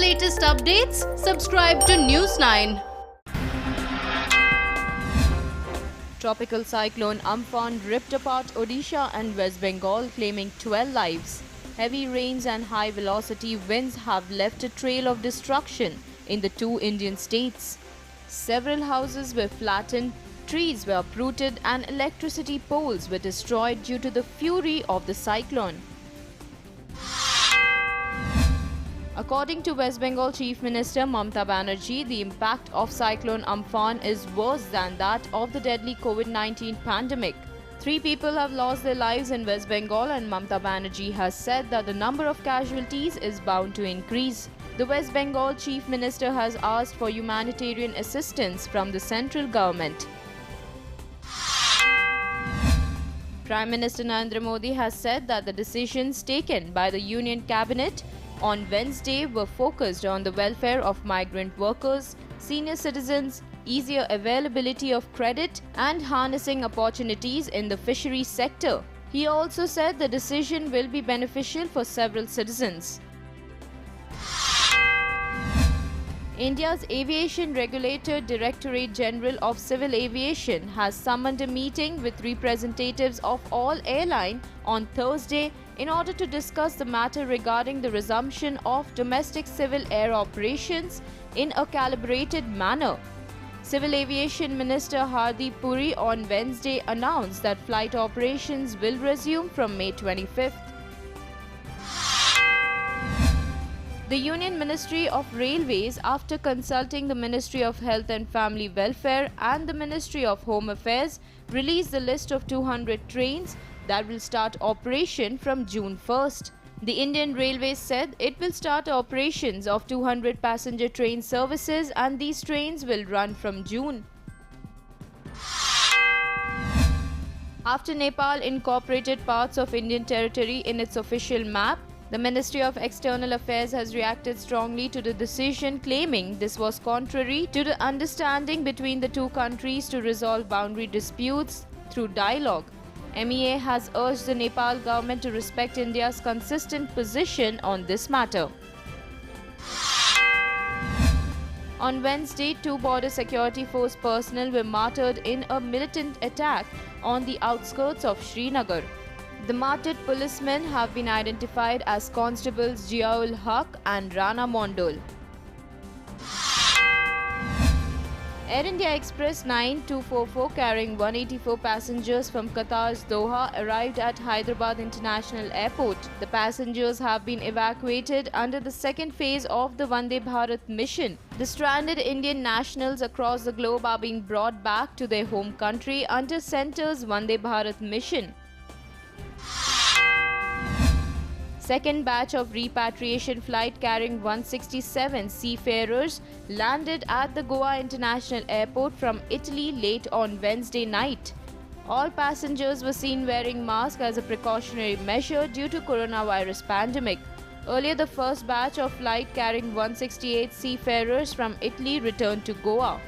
latest updates, subscribe to News 9. Tropical cyclone Amphan ripped apart Odisha and West Bengal, claiming 12 lives. Heavy rains and high-velocity winds have left a trail of destruction in the two Indian states. Several houses were flattened, trees were uprooted, and electricity poles were destroyed due to the fury of the cyclone. According to West Bengal Chief Minister Mamata Banerjee, the impact of cyclone Amphan is worse than that of the deadly COVID-19 pandemic. 3 people have lost their lives in West Bengal, and Mamata Banerjee has said that the number of casualties is bound to increase. The West Bengal Chief Minister has asked for humanitarian assistance from the central government. Prime Minister Narendra Modi has said that the decisions taken by the Union Cabinet on Wednesday were focused on the welfare of migrant workers, senior citizens, easier availability of credit, and harnessing opportunities in the fisheries sector. He also said the decision will be beneficial for several citizens. India's Aviation Regulator Directorate General of Civil Aviation has summoned a meeting with representatives of all airlines on Thursday in order to discuss the matter regarding the resumption of domestic civil air operations in a calibrated manner. Civil Aviation Minister Hardeep Puri on Wednesday announced that flight operations will resume from May 25th. The Union Ministry of Railways, after consulting the Ministry of Health and Family Welfare and the Ministry of Home Affairs, released the list of 200 trains that will start operation from June 1st. The Indian Railways said it will start operations of 200 passenger train services, and these trains will run from June. After Nepal incorporated parts of Indian territory in its official map, the Ministry of External Affairs has reacted strongly to the decision, claiming this was contrary to the understanding between the two countries to resolve boundary disputes through dialogue. MEA has urged the Nepal government to respect India's consistent position on this matter. On Wednesday, 2 Border Security Force personnel were martyred in a militant attack on the outskirts of Srinagar. The martyred policemen have been identified as Constables Ziaul Haq and Rana Mondol. Air India Express 9244 carrying 184 passengers from Qatar's Doha arrived at Hyderabad International Airport. The passengers have been evacuated under the second phase of the Vande Bharat mission. The stranded Indian nationals across the globe are being brought back to their home country under Centre's Vande Bharat mission. Second batch of repatriation flight carrying 167 seafarers landed at the Goa International Airport from Italy late on Wednesday night. All passengers were seen wearing masks as a precautionary measure due to coronavirus pandemic. Earlier, the first batch of flight carrying 168 seafarers from Italy returned to Goa.